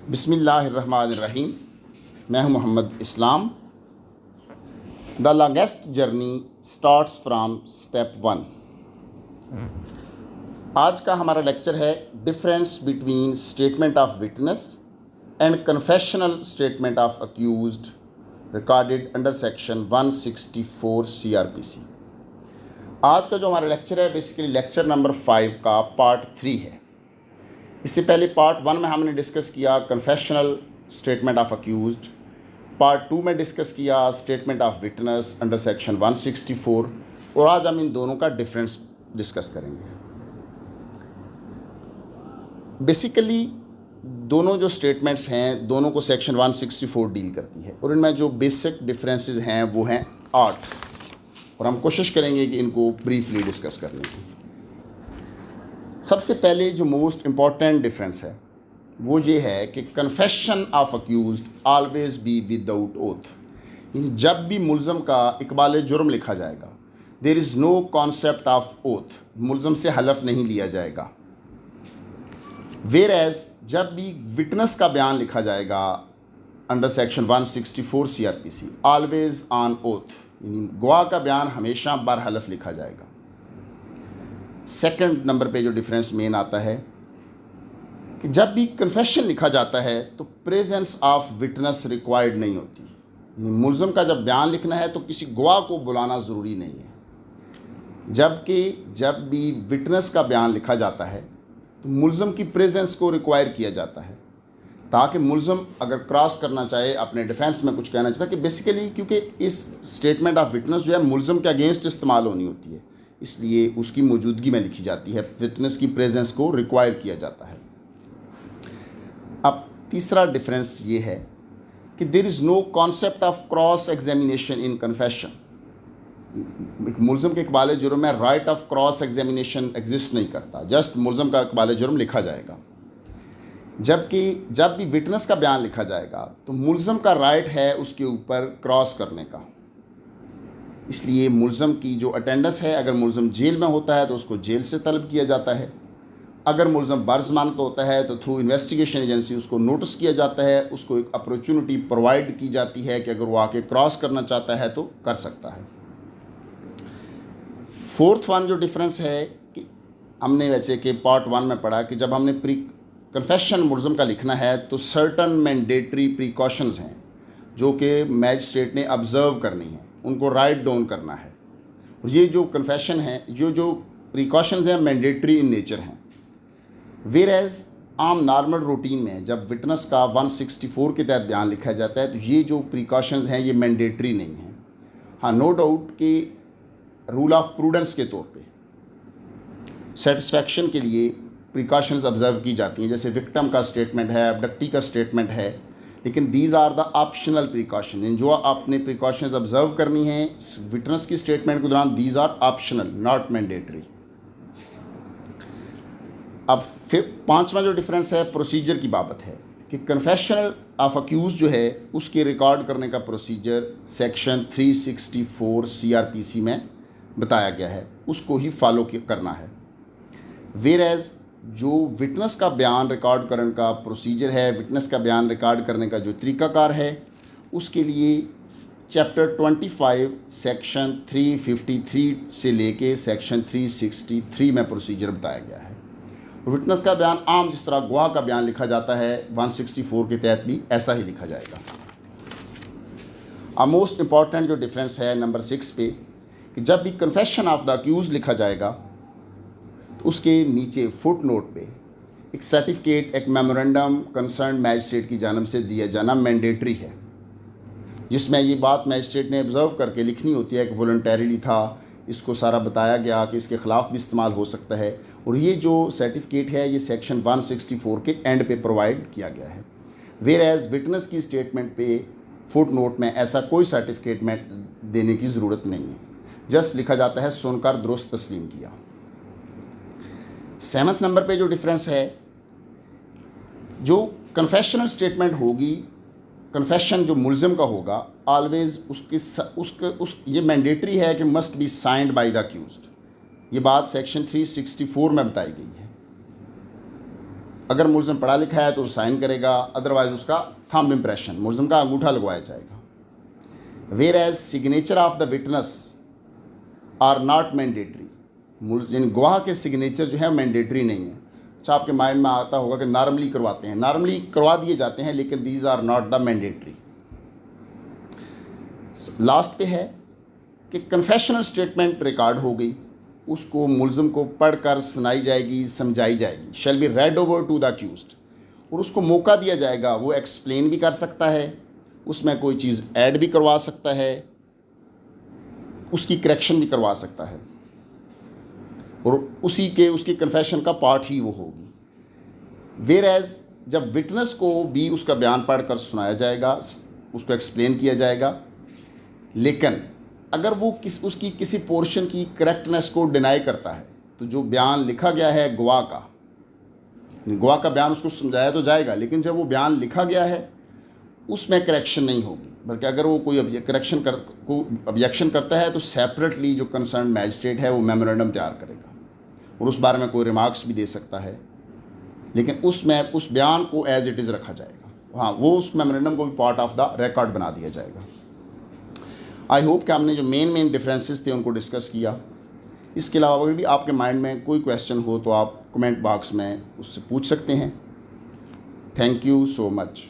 बिस्मिल्लाहिर्रहमानिर्रहीम। मैं हूं Mohammad Islam. The longest journey starts from step 1। आज का हमारा लेक्चर है difference between statement of witness and confessional statement of accused recorded under section 164 CRPC। आज का जो हमारा लेक्चर है बेसिकली लेक्चर नंबर 5 का पार्ट 3 है। इससे पहले पार्ट 1 में हमने डिस्कस किया confessional statement of accused, part 2 में डिस्कस किया statement of witness under section 164, और आज हम इन दोनों का डिफरेंस डिस्कस करेंगे। बेसिकली दोनों जो स्टेटमेंट्स हैं दोनों को सेक्शन 164 डील करती है, और इनमें जो बेसिक डिफरेंसेस हैं वो हैं 8, और हम कोशिश करेंगे कि इनको ब्रीफली डिस्कस करने की। सबसे पहले जो मोस्ट इम्पॉर्टेंट डिफरेंस है वो ये है कि confession of accused always be without oath. जब भी मुल्ज़म का इकबाल जुर्म लिखा जाएगा there is no concept of oath, मुल्ज़म से हलफ नहीं लिया जाएगा। वेयर एज जब भी विटनेस का बयान लिखा जाएगा under section 164 CRPC always on oath, यानी गवाह का बयान हमेशा बरहलफ लिखा जाएगा। सेकंड नंबर पे जो डिफरेंस मेन आता है कि जब भी कन्फेशन लिखा जाता है तो प्रेजेंस ऑफ विटनेस रिक्वायर्ड नहीं होती। मुल्ज़म का जब बयान लिखना है तो किसी गवाह को बुलाना ज़रूरी नहीं है, जबकि जब भी विटनेस का बयान लिखा जाता है तो मुल्ज़म की प्रेजेंस को रिक्वायर किया जाता है, ताकि मुल्ज़म अगर क्रॉस करना चाहे अपने डिफेंस में कुछ कहना चाहता है कि बेसिकली क्योंकि इस स्टेटमेंट ऑफ विटनेस जो है मुल्ज़म के अगेंस्ट इस्तेमाल होनी होती है, इसलिए उसकी मौजूदगी में लिखी जाती है, विटनेस की प्रेजेंस को रिक्वायर किया जाता है। अब तीसरा डिफरेंस ये है कि there is no concept of cross examination in confession. एक मुल्ज़म के इकबाल जुर्म में right of cross examination exist नहीं करता, जस्ट मुल्ज़म का इकबाल जुर्म लिखा जाएगा। जबकि जब भी विटनेस का बयान लिखा जाएगा तो मुल्ज़म का राइट है उसके ऊपर क्रॉस करने का। इसलिए मुल्ज़म की जो अटेंडेंस है, अगर मुल्ज़म जेल में होता है तो उसको जेल से तलब किया जाता है, अगर मुल्ज़म बरज़मानत होता है तो थ्रू इन्वेस्टिगेशन एजेंसी उसको नोटिस किया जाता है, उसको एक अपॉर्चुनिटी प्रोवाइड की जाती है कि अगर वो आके क्रॉस करना चाहता है तो कर सकता है। फोर्थ वन जो डिफरेंस है कि हमने वैसे कि पार्ट 1 में पढ़ा कि जब हमने प्री कन्फेशन मुल्ज़म का लिखना है तो सर्टन मैंडेटरी प्रिकॉशंस हैं जो कि मैजिस्ट्रेट ने ऑब्ज़र्व करनी है, उनको राइट डाउन करना है। और ये जो कन्फेशन है, जो प्रिकॉशंस हैं मैंडेटरी इन नेचर हैं। वेयर एज आम नॉर्मल रूटीन में जब विटनेस का 164 के तहत बयान लिखा जाता है तो ये जो प्रिकॉशंस हैं ये मैंडेटरी नहीं हैं। हाँ, नो डाउट कि रूल ऑफ प्रूडेंस के तौर पे सेटिस्फैक्शन के लिए प्रिकॉशंस ऑब्ज़र्व की जाती हैं, जैसे विक्टिम का स्टेटमेंट है, अबडक्टी का स्टेटमेंट है, लेकिन these are the optional precaution. जो आपने प्रिकॉशंस ऑब्ज़र्व करनी है विटनेस की स्टेटमेंट के दौरान, these are optional not mandatory. अब फिर पांचवा जो डिफरेंस है प्रोसीजर की बाबत है कि कन्फेशनल ऑफ अक्यूज जो है उसके रिकॉर्ड करने का प्रोसीजर सेक्शन 364 CRPC में बताया गया है, उसको ही फॉलो करना है। वेयर एज जो विटनेस का बयान रिकॉर्ड करने का प्रोसीजर है, विटनेस का बयान रिकॉर्ड करने का जो तरीक़ाकार है, उसके लिए चैप्टर 25 सेक्शन 353 से लेके सेक्शन 363 में प्रोसीजर बताया गया है। विटनेस का बयान आम जिस तरह गवाह का बयान लिखा जाता है 164 के तहत भी ऐसा ही लिखा जाएगा। अब मोस्ट इम्पॉर्टेंट जो डिफरेंस है नंबर 6 पे कि जब भी कन्फेशन ऑफ द अक्यूज लिखा जाएगा तो उसके नीचे फुट नोट पे एक सर्टिफिकेट, एक मेमोरेंडम कंसर्न मैजिस्ट्रेट की जानिब से दिया जाना मैंडेटरी है, जिसमें ये बात मैजिस्ट्रेट ने ऑब्ज़र्व करके लिखनी होती है कि वॉलंटरीली था, इसको सारा बताया गया कि इसके ख़िलाफ़ भी इस्तेमाल हो सकता है। और ये जो सर्टिफिकेट है ये सेक्शन 164 के एंड पे प्रोवाइड किया गया है। वेयर एज विटनेस की स्टेटमेंट पे फुट नोट में ऐसा कोई सर्टिफिकेट में देने की ज़रूरत नहीं है, जस्ट लिखा जाता है सुनकर दुरुस्त तस्लीम किया। 7वें नंबर पे जो डिफरेंस है, जो कन्फेशनल स्टेटमेंट होगी, कन्फेशन जो मुल्ज़िम का होगा ऑलवेज ये मैंडेटरी है कि must be signed by the accused. ये बात सेक्शन 364 में बताई गई है। अगर मुलज़िम पढ़ा लिखा है तो साइन करेगा, अदरवाइज उसका थंब इम्प्रेशन, मुलज़िम का अंगूठा लगवाया जाएगा। Whereas signature of the witness are not mandatory, यानी गवाह के सिग्नेचर जो है मैंडेटरी नहीं है। अच्छा, आपके माइंड में आता होगा कि नॉर्मली करवाते हैं, नॉर्मली करवा दिए जाते हैं, लेकिन these are not the mandatory. Last पे है कि कन्फेशनल स्टेटमेंट रिकॉर्ड हो गई, उसको मुलज़िम को पढ़कर सुनाई जाएगी, समझाई जाएगी, shall be read over to the accused, और उसको मौका दिया जाएगा, वो एक्सप्लेन भी कर सकता है, उसमें कोई चीज़ ऐड भी करवा सकता है, उसकी करेक्शन भी करवा सकता है, और उसकी कन्फेशन का पार्ट ही वो होगी। वेयर एज जब विटनेस को भी उसका बयान पढ़कर सुनाया जाएगा, उसको एक्सप्लेन किया जाएगा, लेकिन अगर वो उसकी किसी पोर्शन की करेक्टनेस को डिनाई करता है, तो जो बयान लिखा गया है गवाह का बयान उसको समझाया तो जाएगा, लेकिन जब वो बयान लिखा गया है उसमें करेक्शन नहीं होगी, बल्कि अगर वो कोई ऑब्जेक्शन करता है तो सेपरेटली जो कंसर्न मैजिस्ट्रेट है वो मेमोरेंडम तैयार करेगा और उस बारे में कोई रिमार्क्स भी दे सकता है, लेकिन उसमें उस बयान को एज इट इज़ रखा जाएगा। हाँ, वो उस मेमोरेंडम को भी पार्ट ऑफ द रिकॉर्ड बना दिया जाएगा। आई होप कि हमने जो मेन डिफरेंसेस थे उनको डिस्कस किया। इसके अलावा अगर भी आपके माइंड में कोई क्वेश्चन हो तो आप कमेंट बॉक्स में उससे पूछ सकते हैं। Thank you so much.